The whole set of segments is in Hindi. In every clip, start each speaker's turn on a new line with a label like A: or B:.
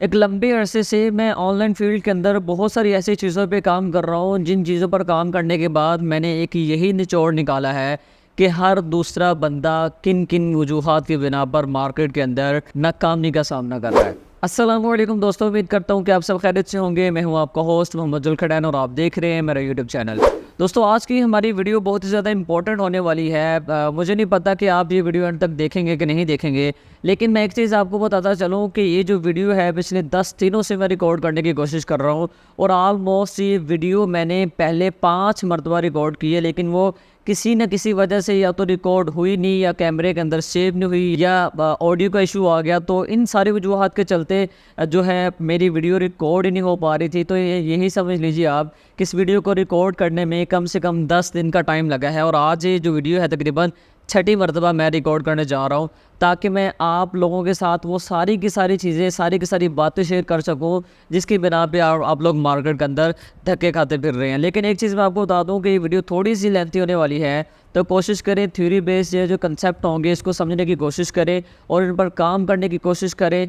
A: एक लंबे अरसे से मैं ऑनलाइन फील्ड के अंदर बहुत सारी ऐसी चीज़ों पे काम कर रहा हूँ जिन चीज़ों पर काम करने के बाद मैंने एक यही निचोड़ निकाला है कि हर दूसरा बंदा किन किन वजूहात की बिना पर मार्केट के अंदर नाकामी का सामना कर रहा है। अस्सलामुअलैकुम दोस्तों, उम्मीद करता हूँ कि आप सब खैरियत से होंगे। मैं हूँ आपका होस्ट मोहम्मद जुल्खड़ैन और आप देख रहे हैं मेरा यूट्यूब चैनल। दोस्तों, आज की हमारी वीडियो बहुत ही ज़्यादा इंपॉर्टेंट होने वाली है। मुझे नहीं पता कि आप ये वीडियो अंत तक देखेंगे कि नहीं देखेंगे, लेकिन मैं एक चीज़ आपको बताता चलूँ कि ये जो वीडियो है पिछले 10 दिनों से मैं रिकॉर्ड करने की कोशिश कर रहा हूँ और ऑलमोस्ट ये वीडियो मैंने पहले 5 मरतबा रिकॉर्ड की है, लेकिन वो किसी न किसी वजह से या तो रिकॉर्ड हुई नहीं या कैमरे के अंदर सेव नहीं हुई या ऑडियो का इशू आ गया। तो इन सारी वजूहात के चलते जो है मेरी वीडियो रिकॉर्ड ही नहीं हो पा रही थी। तो यही समझ लीजिए आप कि इस वीडियो को रिकॉर्ड करने में कम से कम 10 दिन का टाइम लगा है और आज ये जो वीडियो है तकरीबन 6ठी मरतबा मैं रिकॉर्ड करने जा रहा हूँ ताकि मैं आप लोगों के साथ वो सारी की सारी चीज़ें, सारी की सारी बातें शेयर कर सकूँ जिसकी बिना पे आप लोग मार्केट के अंदर धक्के खाते फिर रहे हैं। लेकिन एक चीज़ मैं आपको बता दूँ कि ये वीडियो थोड़ी सी लेंथी होने वाली है, तो कोशिश करें थ्योरी बेस्ड ये जो कंसेप्ट होंगे इसको समझने की कोशिश करें और इन पर काम करने की कोशिश करें।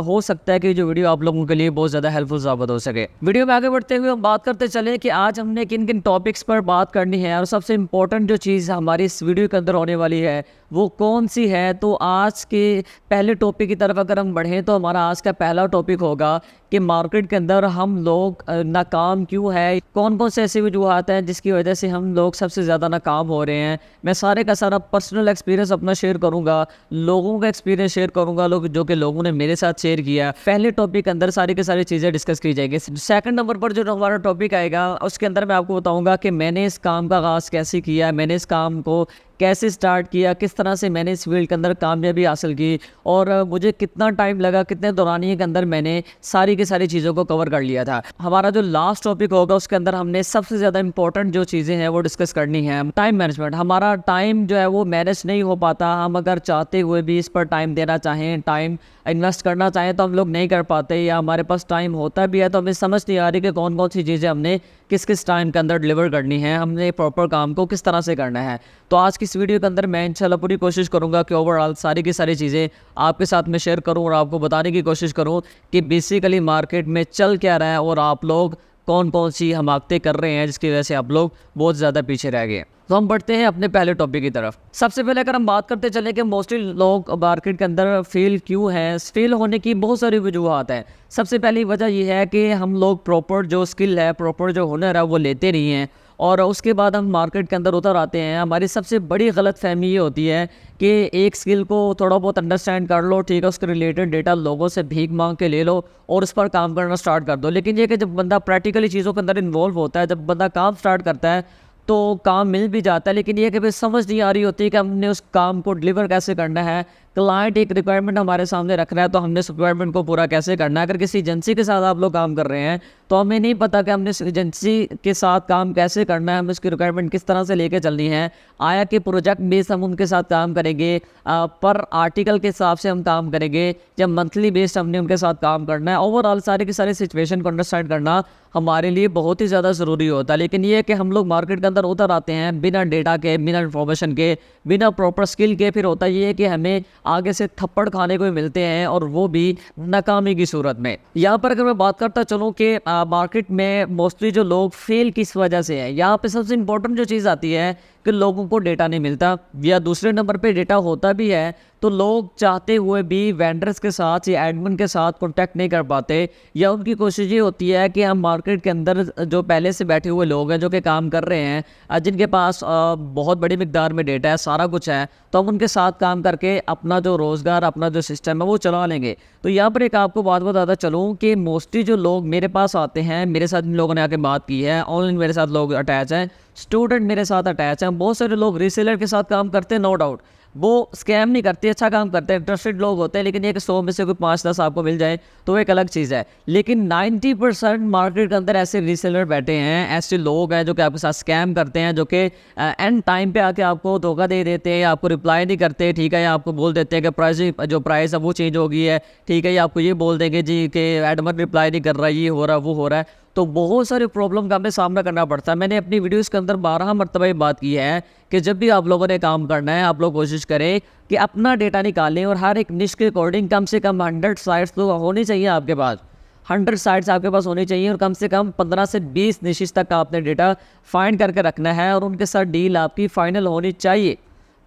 A: हो सकता है कि जो वीडियो आप लोगों के लिए बहुत ज़्यादा हेल्पफुल साबित हो सके। वीडियो में आगे बढ़ते हुए हम बात करते चले कि आज हमने किन किन टॉपिक्स पर बात करनी है और सबसे इम्पोर्टेंट जो चीज़ हमारी इस वीडियो के अंदर होने वाली है वो कौन सी है। तो आज के पहले टॉपिक की तरफ अगर हम बढ़ें तो हमारा आज का पहला टॉपिक होगा कि मार्केट के अंदर हम लोग नाकाम क्यों है, कौन कौन से ऐसी वजूहात हैं जिसकी वजह से हम लोग सबसे ज़्यादा नाकाम हो रहे हैं। मैं सारे का सारा पर्सनल एक्सपीरियंस अपना शेयर करूंगा, लोगों का एक्सपीरियंस शेयर करूंगा, जो कि लोगों ने मेरे साथ शेयर किया। पहले टॉपिक के अंदर सारी की सारी चीज़ें डिस्कस की जाएगी। सेकंड नंबर पर जो हमारा टॉपिक आएगा उसके अंदर मैं आपको बताऊँगा कि मैंने इस काम का आगाज़ कैसे किया, मैंने इस काम को कैसे स्टार्ट किया, किस तरह से मैंने इस फील्ड के अंदर कामयाबी हासिल की और मुझे कितना टाइम लगा, कितने दौरानिए के अंदर मैंने सारी की सारी चीज़ों को कवर कर लिया था। हमारा जो लास्ट टॉपिक होगा उसके अंदर हमने सबसे ज़्यादा इंपॉर्टेंट जो चीज़ें हैं वो डिस्कस करनी है। Time management. हमारा टाइम जो है वो मैनेज नहीं हो पाता। हम अगर चाहते हुए भी इस पर टाइम देना चाहें, टाइम इन्वेस्ट करना चाहें तो हम लोग नहीं कर पाते, या हमारे पास टाइम होता भी है तो हमें समझ नहीं आ रही कि कौन कौन सी चीज़ें हमने किस किस टाइम के अंदर डिलीवर करनी है, हमने प्रॉपर काम को किस तरह से करना है। तो आज की इस वीडियो के अंदर मैं इंशाल्लाह पूरी कोशिश करूंगा कि ओवरऑल सारी की सारी चीज़ें आपके साथ में शेयर करूं और आपको बताने की कोशिश करूं कि बेसिकली मार्केट में चल क्या रहा है और आप लोग कौन कौन सी हमाकतें कर रहे हैं जिसकी वजह से आप लोग बहुत ज़्यादा पीछे रह गए। तो हम बढ़ते हैं अपने पहले टॉपिक की तरफ। सबसे पहले अगर हम बात करते चले कि मोस्टली लोग मार्केट के अंदर फेल क्यों हैं, फेल होने की बहुत सारी वजूहत हैं। सबसे पहली वजह यह है कि हम लोग प्रॉपर जो स्किल है, प्रॉपर जो हुनर है वो लेते नहीं हैं और उसके बाद हम मार्केट के अंदर उतर आते हैं। हमारी सबसे बड़ी गलतफहमी ये होती है कि एक स्किल को थोड़ा बहुत अंडरस्टैंड कर लो, ठीक है, उसके रिलेटेड डेटा लोगों से भीख मांग के ले लो और उस पर काम करना स्टार्ट कर दो। लेकिन ये कि जब बंदा प्रैक्टिकली चीज़ों के अंदर इन्वॉल्व होता है, जब बंदा काम स्टार्ट करता है तो काम मिल भी जाता है, लेकिन ये कि भाई समझ नहीं आ रही होती कि हमने उस काम को डिलीवर कैसे करना है। क्लाइंट एक रिक्वायरमेंट हमारे सामने रख रहा है तो हमने उस रिक्वायरमेंट को पूरा कैसे करना है। अगर किसी एजेंसी के साथ आप लोग काम कर रहे हैं तो हमें नहीं पता कि हमने एजेंसी के साथ काम कैसे करना है, हमें उसकी रिक्वायरमेंट किस तरह से लेके चलनी है। आया कि प्रोजेक्ट बेस्ड हम उनके साथ काम करेंगे, पर आर्टिकल के हिसाब से हम काम करेंगे, जब मंथली बेस्ड हमने उनके साथ काम करना है। ओवरऑल सारे की सारी सिचुएशन को अंडरस्टैंड करना हमारे लिए बहुत ही ज़्यादा ज़रूरी होता है। लेकिन ये है कि हम लोग मार्केट के अंदर उतर आते हैं बिना डेटा के, बिना इन्फॉर्मेशन के, बिना प्रॉपर स्किल के। फिर होता ये है कि हमें आगे से थप्पड़ खाने को मिलते हैं और वो भी नाकामी की सूरत में। यहाँ पर अगर मैं बात करता चलूँ कि मार्केट में मोस्टली जो लोग फेल किस वजह से है, यहाँ पे सबसे इंपॉर्टेंट जो चीज़ आती है कि लोगों को डेटा नहीं मिलता, या दूसरे नंबर पे डेटा होता भी है तो लोग चाहते हुए भी वेंडर्स के साथ या एडमिन के साथ कांटेक्ट नहीं कर पाते, या उनकी कोशिश ये होती है कि हम मार्केट के अंदर जो पहले से बैठे हुए लोग हैं जो कि काम कर रहे हैं, जिनके पास बहुत बड़ी मिकदार में डेटा है, सारा कुछ है, तो हम उनके साथ काम करके अपना जो रोज़गार, अपना जो सिस्टम है वो चला लेंगे। तो यहाँ पर एक आपको बात बताता चलूँ कि मोस्टली जो लोग मेरे पास आते हैं, मेरे साथ जिन लोगों ने आके बात की है, ऑनलाइन मेरे साथ लोग अटैच हैं, स्टूडेंट मेरे साथ अटैच हैं, बहुत सारे लोग रीसेलर के साथ काम करते हैं, नो डाउट वो स्कैम नहीं करते, अच्छा काम करते हैं, इंटरेस्टेड लोग होते हैं। लेकिन ये कि 100 में से कोई 5-10 आपको मिल जाए तो एक अलग चीज़ है। लेकिन 90% मार्केट के अंदर ऐसे रीसेलर बैठे हैं, ऐसे लोग हैं जो कि आपके साथ स्कैम करते हैं, जो कि एंड टाइम पे आके आपको धोखा दे देते हैं, आपको रिप्लाई नहीं करते, ठीक है, या आपको बोल देते हैं कि प्राइस है वो चेंज हो गई है, ठीक है, या आपको ये बोल देंगे जी कि एडमन रिप्लाई नहीं कर रहा, ये हो रहा वो हो रहा है। तो बहुत सारे प्रॉब्लम का हमें सामना करना पड़ता है। मैंने अपनी वीडियोस के अंदर 12 मरतबा ये बात की है कि जब भी आप लोगों ने काम करना है, आप लोग कोशिश करें कि अपना डेटा निकालें और हर एक निश के अकॉर्डिंग कम से कम 100 साइट्स तो होनी चाहिए आपके पास। 100 साइट्स आपके पास होनी चाहिए और कम से कम 15 से 20 निशेस तक का आपने डेटा फाइंड करके रखना है और उनके साथ डील आपकी फाइनल होनी चाहिए।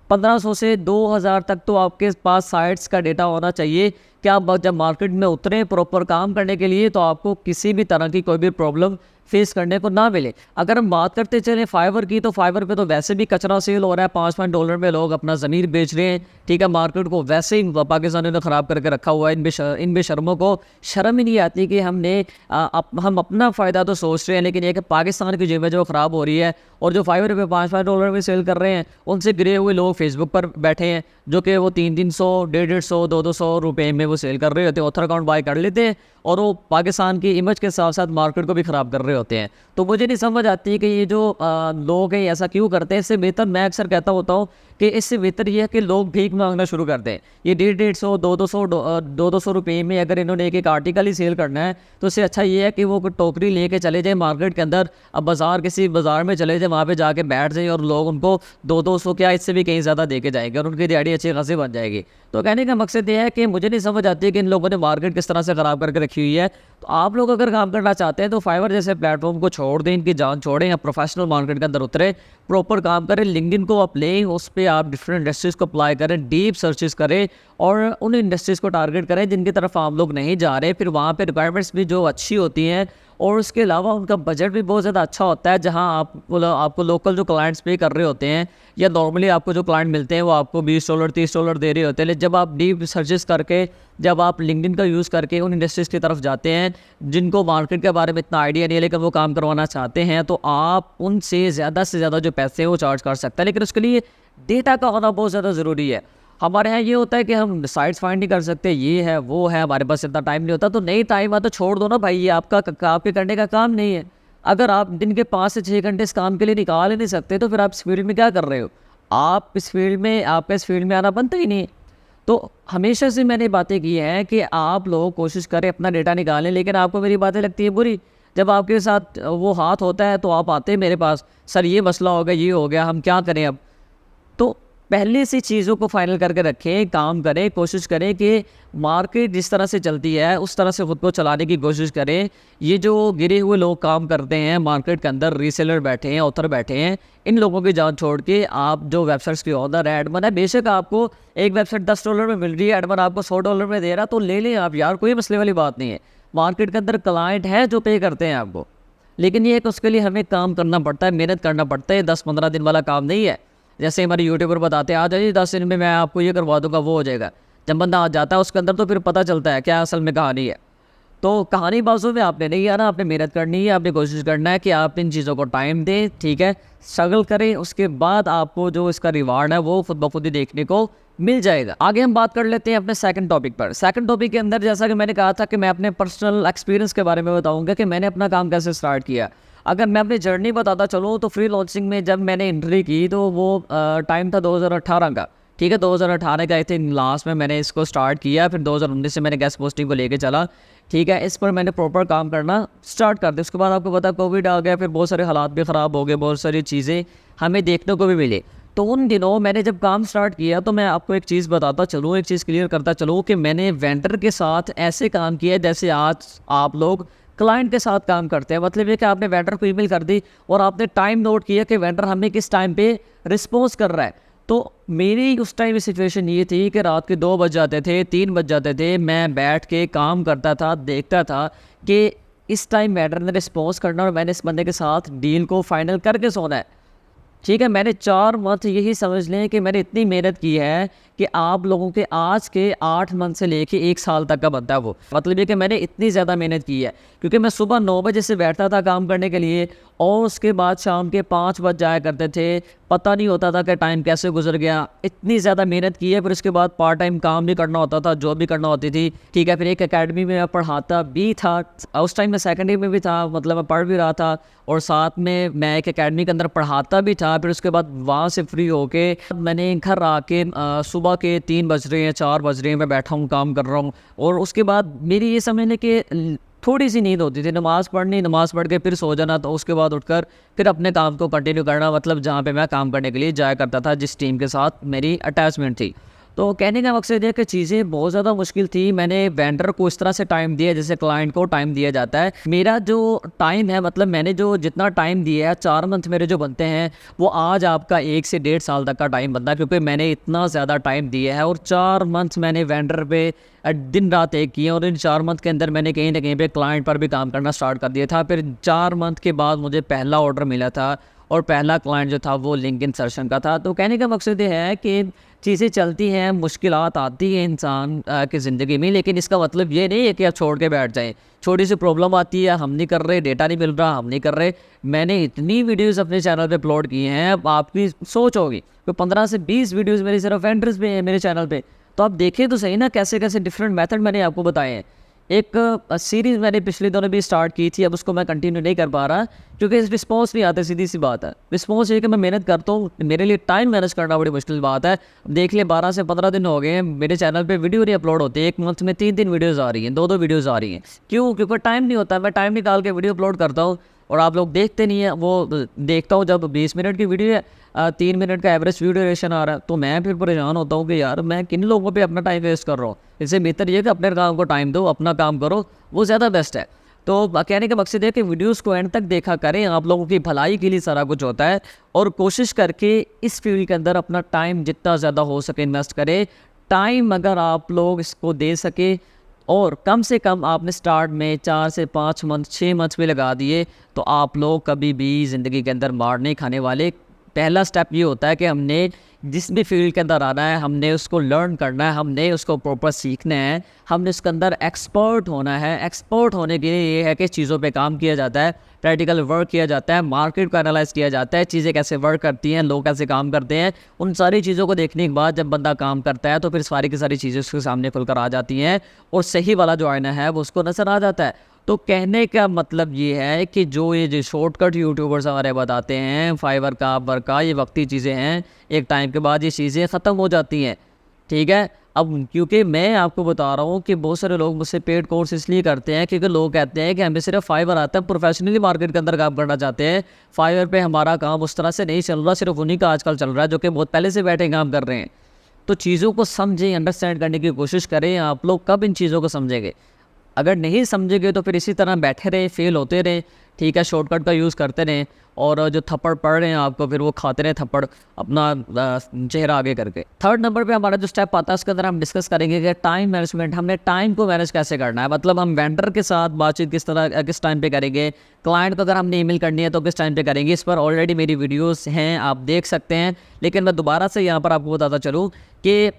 A: 1500 से 2000 तक तो आपके पास साइट्स का डेटा होना चाहिए कि आप जब मार्केट में उतरें प्रॉपर काम करने के लिए तो आपको किसी भी तरह की कोई भी प्रॉब्लम फेस करने को ना मिले। अगर हम बात करते चलें फाइवर की, तो फाइवर पे तो वैसे भी कचरा सेल हो रहा है, $5 में लोग अपना ज़मीर बेच रहे हैं, ठीक है। मार्केट को वैसे ही पाकिस्तानियों ने ख़राब करके रखा हुआ है। इन बेशर्मों को शर्म ही नहीं आती कि हम अपना फ़ायदा तो सोच रहे हैं, लेकिन ये कि पाकिस्तान की जेब जो ख़राब हो रही है और जो $5 पे $5 में सेल कर रहे हैं, उनसे गिरे हुए लोग फेसबुक पर बैठे हैं जो कि वो 300, 150, 200 रुपये में वो सेल कर रहे होते हैं, ऑथर अकाउंट बाय कर लेते हैं और वो पाकिस्तान की इमेज के साथ साथ मार्केट को भी ख़राब कर रहे होते हैं। तो मुझे नहीं समझ आती कि ये जो लोग हैं ऐसा क्यों करते हैं। इससे बेहतर मैं अक्सर कहता होता हूँ कि इससे बेहतर ये है कि लोग भीख मांगना शुरू कर दें। ये 150, 200 रुपये में अगर इन्होंने एक आर्टिकल ही सेल करना है तो इससे अच्छा ये है कि वो टोकरी लेके चले जाएँ मार्केट के अंदर, अब किसी बाज़ार में चले जाए, वहाँ पे जाके बैठ जाए और लोग उनको 200 क्या इससे भी कहीं ज़्यादा दे के जाएंगे और उनकी दिहाड़ी अच्छी खासी बन जाएगी। तो कहने का मकसद ये है कि मुझे नहीं समझ आती कि इन लोगों ने मार्केट किस तरह से ख़राब करके रखी हुई है। तो आप लोग अगर काम करना चाहते हैं तो फाइवर जैसे प्लेटफॉर्म को छोड़ दें, इनकी जान छोड़ें या प्रोफेशनल मार्केट के अंदर उतरे, प्रॉपर काम करें। लिंक्डइन को आप लें, उस पर आप डिफरेंट इंडस्ट्रीज़ को अप्लाई करें, डीप सर्चेस करें और उन इंडस्ट्रीज़ को टारगेट करें जिनकी तरफ आप लोग नहीं जा रहे। फिर वहाँ पे रिक्वायरमेंट्स भी जो अच्छी होती हैं और उसके अलावा उनका बजट भी बहुत ज़्यादा अच्छा होता है, जहाँ आपको लोकल जो क्लाइंट्स पे कर रहे होते हैं या नॉर्मली आपको जो क्लाइंट मिलते हैं वो आपको $20, $30 दे रहे होते हैं। लेकिन जब आप डीप सर्चेस करके, जब आप लिंक्डइन का यूज़ करके उन इंडस्ट्रीज़ की तरफ जाते हैं जिनको मार्केट के बारे में इतना आइडिया नहीं है लेकिन वो काम करवाना चाहते हैं, तो आप उनसे ज़्यादा जो पैसे हैं वो चार्ज कर सकते हैं। लेकिन उसके लिए डेटा का होना बहुत ज़्यादा ज़रूरी है। हमारे यहाँ ये होता है कि हम साइट्स फाइंड नहीं कर सकते, ये है वो है, हमारे पास इतना टाइम नहीं होता। तो नहीं टाइम है तो छोड़ दो ना भाई, ये आपके करने का काम नहीं है। अगर आप दिन के 5 से 6 घंटे इस काम के लिए निकाल ही नहीं सकते तो फिर आप इस फील्ड में क्या कर रहे हो? आपका इस फील्ड में आना बनता ही नहीं है। तो हमेशा से मैंने बातें की हैं कि आप लोग कोशिश करें अपना डेटा निकालें, लेकिन आपको मेरी बातें लगती है बुरी। जब आपके साथ वो हाथ होता है तो आप आते हैं मेरे पास, सर ये मसला हो गया, ये हो गया, हम क्या करें अब? तो पहले से चीज़ों को फाइनल करके रखें, काम करें, कोशिश करें कि मार्केट जिस तरह से चलती है उस तरह से ख़ुद को चलाने की कोशिश करें। ये जो गिरे हुए लोग काम करते हैं मार्केट के अंदर, रीसेलर बैठे हैं, ऑथर बैठे हैं, इन लोगों की जान छोड़ के आप जो वेबसाइट्स के ओनर है, एडमन है, बेशक आपको एक वेबसाइट $10 में मिल रही है, एडमन आपको $100 में दे रहा, तो ले लें आप यार, कोई मसले वाली बात नहीं है। मार्केट के अंदर क्लाइंट है जो पे करते हैं आपको, लेकिन ये कि उसके लिए हमें काम करना पड़ता है, मेहनत करना पड़ता है। 10-15 दिन वाला काम नहीं है। जैसे हमारे यूट्यूबर बताते हैं, आ जाइए 10 दिन में मैं आपको ये करवा दूंगा, वो हो जाएगा। जब बंदा आ जाता है उसके अंदर तो फिर पता चलता है क्या असल में कहानी है। तो कहानी बाजू में आपने नहीं आना, आपने मेहनत करनी है, आपने कोशिश करना है कि आप इन चीज़ों को टाइम दें, ठीक है, स्ट्रगल करें, उसके बाद आपको जो इसका रिवार्ड है वो खुद ब खुद ही देखने को मिल जाएगा। आगे हम बात कर लेते हैं अपने सेकंड टॉपिक पर। सेकंड टॉपिक के अंदर जैसा कि मैंने कहा था कि मैं अपने पर्सनल एक्सपीरियंस के बारे में बताऊंगा कि मैंने अपना काम कैसे स्टार्ट किया। अगर मैं अपनी जर्नी बताता चलूँ तो फ्री लॉन्चिंग में जब मैंने एंट्री की तो वो टाइम था 2018 का, ठीक है। 2018 का आई थिंक लास्ट में मैंने इसको स्टार्ट किया, फिर 2019 से मैंने गेस्ट पोस्टिंग को लेके चला, ठीक है। इस पर मैंने प्रॉपर काम करना स्टार्ट कर दिया। उसके बाद आपको पता कोविड आ गया, फिर बहुत सारे हालात भी ख़राब हो गए, बहुत सारी चीज़ें हमें देखने को भी मिली। तो उन दिनों मैंने जब काम स्टार्ट किया तो मैं आपको एक चीज़ बताता चलूँ, एक चीज़ क्लियर करता चलूँ कि मैंने वेंडर के साथ ऐसे काम किया जैसे आज आप लोग क्लाइंट के साथ काम करते हैं। मतलब ये कि आपने वेंडर को ईमेल कर दी और आपने टाइम नोट किया कि वेंडर हमें किस टाइम पे रिस्पॉन्स कर रहा है। तो मेरी उस टाइम सिचुएशन ये थी कि रात के 2 बज जाते थे, 3 बज जाते थे, मैं बैठ के काम करता था, देखता था कि इस टाइम वेंडर ने रिस्पॉन्स करना और मैंने इस बंदे के साथ डील को फाइनल करके सोना है, ठीक है। मैंने 4 मंथ यही समझ लें कि मैंने इतनी मेहनत की है कि आप लोगों के आज के 8 मंथ से लेके 1 साल तक का बनता है वो। मतलब ये कि मैंने इतनी ज़्यादा मेहनत की है क्योंकि मैं सुबह 9 बजे से बैठता था काम करने के लिए और उसके बाद शाम के 5 बज जाया करते थे, पता नहीं होता था कि टाइम कैसे गुजर गया। इतनी ज़्यादा मेहनत की है। फिर उसके बाद पार्ट टाइम काम भी करना होता था, जॉब भी करना होती थी, ठीक है। फिर एक एकेडमी में मैं पढ़ाता भी था, उस टाइम मैं सेकेंडरी में भी था, मतलब मैं पढ़ भी रहा था और साथ में मैं एक एकेडमी के अंदर पढ़ाता भी था। फिर उसके बाद वहाँ से फ्री होके मैंने घर आके सुबह के 3 बज रहे हैं, 4 बज रहे हैं, मैं बैठा हूँ काम कर रहा हूँ। और उसके बाद मेरी ये समझ लें कि थोड़ी सी नींद होती थी, नमाज़ पढ़नी, नमाज़ पढ़ के फिर सो जाना, तो उसके बाद उठकर फिर अपने काम को कंटिन्यू करना, मतलब जहाँ पे मैं काम करने के लिए जाया करता था, जिस टीम के साथ मेरी अटैचमेंट थी। तो कहने का मकसद है कि चीज़ें बहुत ज़्यादा मुश्किल थी। मैंने वेंडर को इस तरह से टाइम दिया जैसे क्लाइंट को टाइम दिया जाता है। मेरा जो टाइम है, मतलब मैंने जो जितना टाइम दिया है, 4 मंथ मेरे जो बनते हैं, वो आज आपका 1 से 1.5 साल तक का टाइम बनता है, क्योंकि मैंने इतना ज़्यादा टाइम दिया है। और 4 मंथ मैंने वेंडर पे दिन रात एक किए, और इन 4 मंथ के अंदर मैंने कहीं ना कहीं पे क्लाइंट पर भी काम करना स्टार्ट कर दिया था। फिर 4 मंथ के बाद मुझे पहला ऑर्डर मिला था, और पहला क्लाइंट जो था वो लिंक इंसर्शन का था। तो कहने का मकसद ये है कि चीज़ें चलती हैं, मुश्किलात आती हैं इंसान की ज़िंदगी में, लेकिन इसका मतलब ये नहीं है कि आप छोड़ के बैठ जाएं। छोटी सी प्रॉब्लम आती है, हम नहीं कर रहे, डेटा नहीं मिल रहा, हम नहीं कर रहे। मैंने इतनी वीडियोस अपने चैनल पे अपलोड की हैं, आपकी सोच होगी तो 15 से 20 वीडियोस मेरी सिर्फ एंट्रीज पे हैं मेरे चैनल पे। तो आप देखें तो सही ना, कैसे कैसे डिफरेंट मेथड मैंने आपको बताए हैं। एक सीरीज़ मैंने पिछले दिनों भी स्टार्ट की थी, अब उसको मैं कंटिन्यू नहीं कर पा रहा क्योंकि रिस्पॉन्स नहीं आता, सीधी सी बात है। रिस्पॉन्स ये कि मैं मेहनत करता हूँ, मेरे लिए टाइम मैनेज करना बड़ी मुश्किल बात है। देख लिए 12 से 15 दिन हो गए हैं मेरे चैनल पे वीडियो नहीं अपलोड होते। एक मंथ में 3 वीडियोज़ आ रही हैं, 2 वीडियोज़ आ रही हैं। क्यों? क्योंकि टाइम नहीं होता। मैं टाइम निकाल के वीडियो अपलोड करता हूँ और आप लोग देखते नहीं हैं। वो देखता हूँ जब 20 मिनट की वीडियो है, 3 मिनट का एवरेज वीडियो ड्यूरेशन आ रहा है, तो मैं फिर परेशान होता हूँ कि यार मैं किन लोगों पे अपना टाइम वेस्ट कर रहा हूँ। इससे बेहतर ये कि अपने काम को टाइम दो, अपना काम करो, वो ज़्यादा बेस्ट है। तो कहने का मकसद है कि वीडियोस को एंड तक देखा करें, आप लोगों की भलाई के लिए सारा कुछ होता है। और कोशिश करके इस फील्ड के अंदर अपना टाइम जितना ज़्यादा हो सके इन्वेस्ट करें। टाइम अगर आप लोग इसको दे सके, और कम से कम आपने स्टार्ट में 4 से 5 मंथ 6 मंथ में लगा दिए, तो आप लोग कभी भी ज़िंदगी के अंदर मार नहीं खाने वाले। पहला स्टेप ये होता है कि हमने जिस भी फील्ड के अंदर आना है, हमने उसको लर्न करना है, हमने उसको प्रॉपर सीखना है, हमने उसके अंदर एक्सपर्ट होना है। एक्सपर्ट होने के लिए ये है कि चीज़ों पे काम किया जाता है, प्रैक्टिकल वर्क किया जाता है, मार्केट को एनालाइज किया जाता है, चीज़ें कैसे वर्क करती हैं, लोग कैसे काम करते हैं। उन सारी चीज़ों को देखने के बाद जब बंदा काम करता है तो फिर सारी की सारी चीज़ें उसके सामने खुलकर आ जाती हैं, और सही वाला जो आईना है वो उसको नज़र आ जाता है। तो कहने का मतलब ये है कि जो शॉर्टकट यूट्यूबर्स हमारे बताते हैं, फाइवर का, अपवर्क का, ये वक्ती चीज़ें हैं। एक टाइम के बाद ये चीज़ें ख़त्म हो जाती हैं, ठीक है। अब क्योंकि मैं आपको बता रहा हूँ कि बहुत सारे लोग मुझसे पेड कोर्स इसलिए करते हैं क्योंकि लोग कहते हैं कि हमें सिर्फ फाइवर आता है, प्रोफेशनली मार्केट के अंदर काम करना चाहते हैं। फाइवर पे हमारा काम उस तरह से नहीं चल रहा, सिर्फ उन्हीं का आजकल चल रहा है जो कि बहुत पहले से बैठे काम कर रहे हैं। तो चीज़ों को समझें, अंडरस्टैंड करने की कोशिश करें। आप लोग कब इन चीज़ों को समझेंगे? अगर नहीं समझेंगे तो फिर इसी तरह बैठे रहे, फेल होते रहे, ठीक है, शॉर्टकट का यूज़ करते रहें, और जो थप्पड़ पड़ रहे हैं आपको फिर वो खाते रहें थप्पड़, अपना चेहरा आगे करके। थर्ड नंबर पे हमारा जो स्टेप आता है उसके अंदर हम डिस्कस करेंगे कि टाइम मैनेजमेंट। हमने टाइम को मैनेज कैसे करना है, मतलब हम वेंडर के साथ बातचीत किस तरह किस टाइम पे करेंगे, क्लाइंट को अगर हमने ईमेल करनी है तो किस टाइम पे करेंगे। इस पर ऑलरेडी मेरी वीडियोस हैं, आप देख सकते हैं। लेकिन मैं दोबारा से यहाँ पर आपको बताता चलूँ कि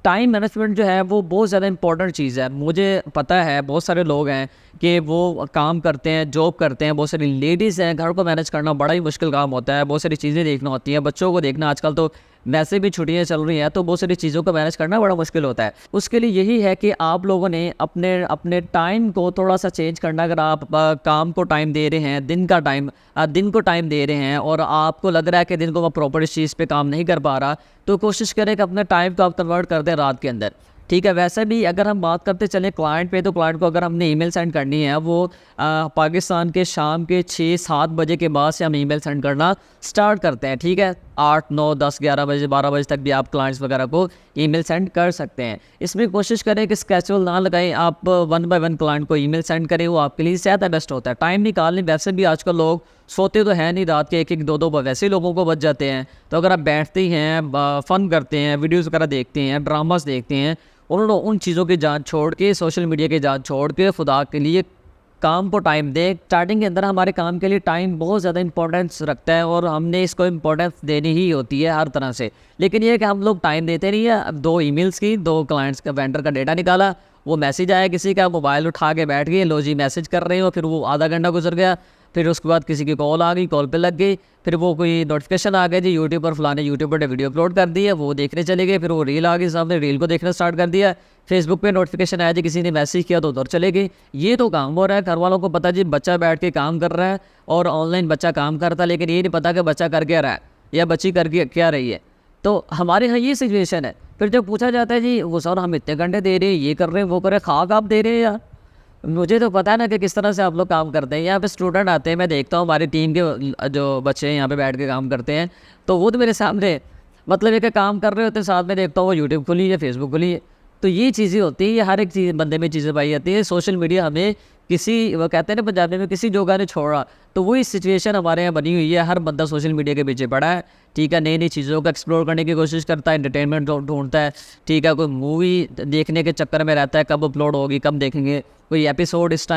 A: टाइम मैनेजमेंट जो है वो बहुत ज़्यादा इंपॉर्टेंट चीज़ है। मुझे पता है बहुत सारे लोग हैं कि वो काम करते हैं, जॉब करते हैं, बहुत सारी लेडीज़ हैं, घर को मैनेज करना बड़ा ही मुश्किल काम होता है, बहुत सारी चीज़ें देखना होती हैं, बच्चों को देखना, आजकल तो वैसे भी छुट्टियां चल रही हैं तो बहुत सारी चीज़ों को मैनेज करना बड़ा मुश्किल होता है। उसके लिए यही है कि आप लोगों ने अपने अपने टाइम को थोड़ा सा चेंज करना। अगर आप काम को टाइम दे रहे हैं, दिन को टाइम दे रहे हैं, और आपको लग रहा है कि दिन को मैं प्रॉपर इस चीज़ पे काम नहीं कर पा रहा, तो कोशिश करें कि अपने टाइम को आप कन्वर्ट कर दें रात के अंदर, ठीक है। वैसे भी अगर हम बात करते चलें क्लाइंट पे, तो क्लाइंट को अगर हमने ईमेल सेंड करनी है, वो पाकिस्तान के शाम के 6-7 बजे के बाद से हम ईमेल सेंड करना स्टार्ट करते हैं, ठीक है। 8, 9, 10, 11 बजे, 12 बजे तक भी आप क्लाइंट्स वगैरह को ईमेल सेंड कर सकते हैं। इसमें कोशिश करें कि स्केड्यूल ना लगाएं, आप 1 बाय 1 क्लाइंट को ईमेल सेंड करें, वो आपके लिए ज़्यादा बेस्ट होता है। टाइम निकालने, वैसे भी आजकल लोग सोते तो है नहीं, रात के 1-1, 2-2 वैसे ही लोगों को बच जाते हैं। तो अगर आप बैठते ही हैं, फ़न करते हैं, वीडियोज़ वगैरह देखते हैं, ड्रामास देखते हैं, उन चीज़ों की जान छोड़ के, सोशल मीडिया की जान छोड़ के, खुदा के लिए काम को टाइम दे। स्टार्टिंग के अंदर हमारे काम के लिए टाइम बहुत ज़्यादा इंपॉर्टेंस रखता है, और हमने इसको इंपॉर्टेंस देनी ही होती है हर तरह से। लेकिन ये कि हम लोग टाइम देते नहीं है। अब 2 ईमेल्स की, 2 क्लाइंट्स का, वेंडर का डेटा निकाला, वो मैसेज आया किसी का, मोबाइल उठा के बैठ गए, लो जी मैसेज कर रहे हो, फिर वो आधा घंटा गुजर गया, फिर उसके बाद किसी की कॉल आ गई, कॉल पे लग गई, फिर वो कोई नोटिफिकेशन आ गया जी यूट्यूब पर, फलाने यूट्यूबर ने वीडियो अपलोड कर दी है, वो देखने चले गए, फिर वो रील आ गई सामने, रील को देखना स्टार्ट कर दिया, फेसबुक पे नोटिफिकेशन आया जी किसी ने मैसेज किया तो उधर चले गए। ये तो काम हो रहा है। घर वालों को पता जी बच्चा बैठ के काम कर रहा है, और ऑनलाइन बच्चा काम करता है, लेकिन ये नहीं पता कि बच्चा कर क्या रहा है या बच्ची कर क्या रही है। तो हमारे यहाँ ये सिचुएशन है। फिर जब पूछा जाता है जी वो सर हम इतने घंटे दे रहे हैं, ये कर रहे हैं, वो कर रहे हैं, खाक आप दे रहे हैं यार, मुझे तो पता है ना कि किस तरह से आप लोग काम करते हैं। यहाँ पे स्टूडेंट आते हैं, मैं देखता हूँ हमारी टीम के जो बच्चे हैं यहाँ पे बैठ के काम करते हैं, तो वो तो मेरे सामने मतलब एक काम कर रहे होते हैं, साथ में देखता हूँ वो यूट्यूब खुली है, फेसबुक खुली है। तो ये चीज़ें होती हैं, ये हर एक चीज़ बंदे में चीज़ें पाई जाती है। सोशल मीडिया हमें किसी वो कहते हैं ना पंजाबी में, किसी जोगा ने छोड़ा, तो वही सिचुएशन हमारे यहाँ बनी हुई है। हर बंदा सोशल मीडिया के पीछे पड़ा है, ठीक है, नई नई चीज़ों को एक्सप्लोर करने की कोशिश करता है, एंटरटेनमेंट ढूंढता है, ठीक है, कोई मूवी देखने के चक्कर में रहता है, कब अपलोड होगी, कब देखेंगे, कोई एपिसोड इस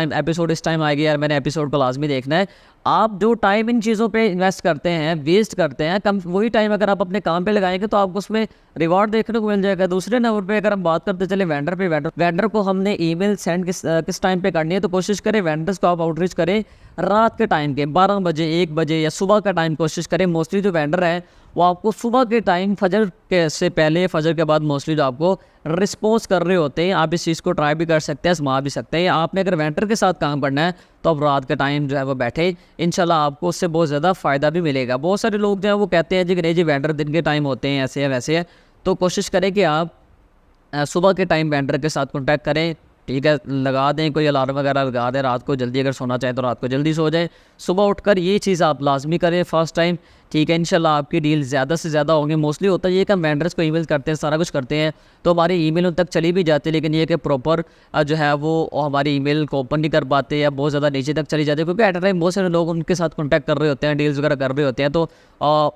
A: टाइम आएगी यार, मैंने एपिसोड को लाजमी देखना है। आप जो टाइम इन चीज़ों पे इन्वेस्ट करते हैं, वेस्ट करते हैं, कम वही टाइम अगर आप अपने काम पे लगाएंगे तो आपको उसमें रिवॉर्ड देखने को मिल जाएगा। दूसरे नंबर पे अगर हम बात करते चले वेंडर पे, वेंडर को हमने ईमेल सेंड किस टाइम पे करनी है, तो कोशिश करें वेंडर्स को आप आउटरीच करें रात के टाइम के 12 बजे, 1 बजे या सुबह का टाइम कोशिश करें। मोस्टली जो वेंडर है वो आपको सुबह के टाइम फजर के से पहले, फजर के बाद मोस्टली जो आपको रिस्पॉन्स कर रहे होते हैं। आप इस चीज़ को ट्राई भी कर सकते हैं, आजमा भी सकते हैं। आपने अगर वेंडर के साथ काम करना है तो आप रात का टाइम जो है वो बैठे, इंशाल्लाह आपको उससे बहुत ज़्यादा फ़ायदा भी मिलेगा। बहुत सारे लोग जो हैं वो कहते हैं जी कि नहीं जी वेंडर दिन के टाइम होते हैं, ऐसे है वैसे है, तो कोशिश करें कि आप सुबह के टाइम वेंडर के साथ कॉन्टैक्ट करें, ठीक है, लगा दें कोई अलार्म वगैरह लगा दें, रात को जल्दी अगर सोना चाहें तो रात को जल्दी सो जाएं, सुबह उठकर ये चीज़ आप लाजमी करें फर्स्ट टाइम, ठीक है, इंशाल्लाह आपकी डील ज़्यादा से ज़्यादा होंगे। मोस्टली होता है ये कि हम वेंडर्स को ईमेल करते हैं, सारा कुछ करते हैं, तो हमारी ईमेल उन तक चली भी जाती है, लेकिन ये कि प्रॉपर जो है वो हमारी ईमेल को ओपन नहीं कर पाते या बहुत ज़्यादा नीचे तक चली जाती है, क्योंकि एट अ टाइम बहुत सारे लोग उनके साथ कॉन्टैक्ट कर रहे होते हैं, डील्स वगैरह कर रहे होते हैं, तो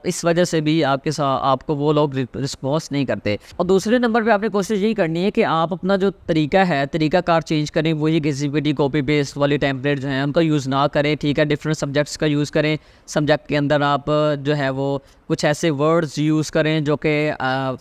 A: इस वजह से भी आपके साथ आपको वो लोग रिस्पॉन्स नहीं करते। और दूसरे नंबर पे आपने कोशिश यही करनी है कि आप अपना जो तरीका है, तरीकाकार चेंज करें। वही घिसी-पिटी कॉपी पेस्ट वाली टेम्पलेट जो हैं उनका यूज़ ना करें, ठीक है, डिफरेंट सब्जेक्ट्स का यूज़ करें। सब्जेक्ट के अंदर आप जो है वो कुछ ऐसे वर्ड्स यूज़ करें जो कि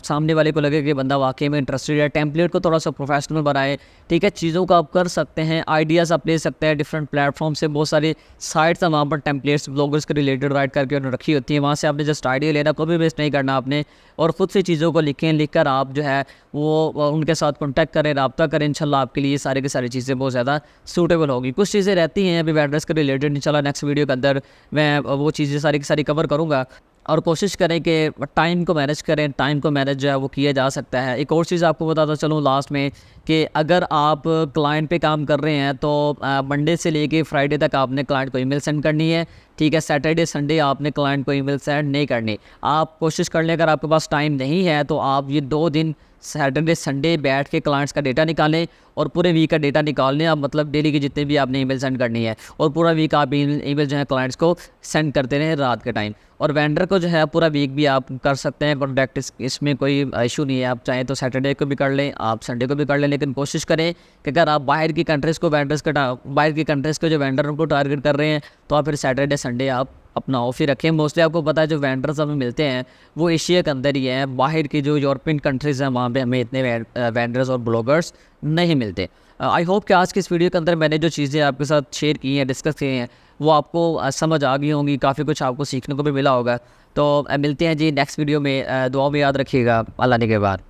A: सामने वाले को लगे कि बंदा वाकई में इंटरेस्टेड है। टेम्पलेट को थोड़ा सा प्रोफेशनल बनाएं, ठीक है, चीज़ों को आप कर सकते हैं, आइडियाज़ आप ले सकते हैं डिफरेंट प्लेटफॉर्म से। बहुत सारी साइट्स हैं वहाँ पर टेम्पलेट्स ब्लॉगर्स के रिलेटेड राइट करके उन्होंने रखी होती है, वहाँ से आपने जस्ट आइडिया लेना, कभी वेस्ट नहीं करना आपने, और ख़ुद से चीज़ों को लिख कर आप जो है वो उनके साथ कॉन्टैक्ट करें, रब्ता करें। इंशाल्लाह आपके लिए सारी की सारी चीज़ें बहुत ज़्यादा सूटेबल होगी। कुछ चीज़ें रहती हैं अभी वेंडर्स के रिलेटेड, इंशाल्लाह नेक्स्ट वीडियो के अंदर मैं वो चीज़ें सारी की सारी कवर करूँगा। और कोशिश करें कि टाइम को मैनेज करें, टाइम को मैनेज जो है वो किया जा सकता है। एक और चीज़ आपको बताता चलूँ लास्ट में कि अगर आप क्लाइंट पे काम कर रहे हैं तो मंडे से लेके फ्राइडे तक आपने क्लाइंट को ईमेल सेंड करनी है, ठीक है, सैटरडे संडे आपने क्लाइंट को ईमेल सेंड नहीं करनी। आप कोशिश कर लें, अगर आपके पास टाइम नहीं है तो आप ये 2 दिन सैटरडे संडे बैठ के क्लाइंट्स का डेटा निकालें और पूरे वीक का डेटा निकाल लें आप, मतलब डेली की जितने भी आपने ईमेल सेंड करनी है, और पूरा वीक आप ईमेल जो है क्लाइंट्स को सेंड करते रहें रात के टाइम। और वेंडर को जो है पूरा वीक भी आप कर सकते हैं कॉन्टैक्ट, इसमें कोई इशू नहीं है। आप चाहें तो सैटरडे को भी कर लें, आप संडे को भी कर लें, लेकिन कोशिश करें कि अगर आप बाहर की कंट्रीज़ को बाहर की कंट्रीज़ को जो वेंडर उनको टारगेट कर रहे हैं तो आप फिर सैटरडे संडे आप अपना ऑफ ही रखें। मोस्टली आपको पता है जो वेंडर्स हमें मिलते हैं वो एशिया के अंदर ही हैं, बाहर की जो यूरोपियन कंट्रीज़ हैं वहाँ पे हमें इतने वेंडर्स और ब्लॉगर्स नहीं मिलते। आई होप कि आज की इस वीडियो के अंदर मैंने जो चीज़ें आपके साथ शेयर की हैं, डिस्कस की हैं, वो आपको समझ आ गई होंगी, काफ़ी कुछ आपको सीखने को भी मिला होगा। तो मिलते हैं जी नेक्स्ट वीडियो में, दुआ में याद रखिएगा। अल्लाह ने के बाद।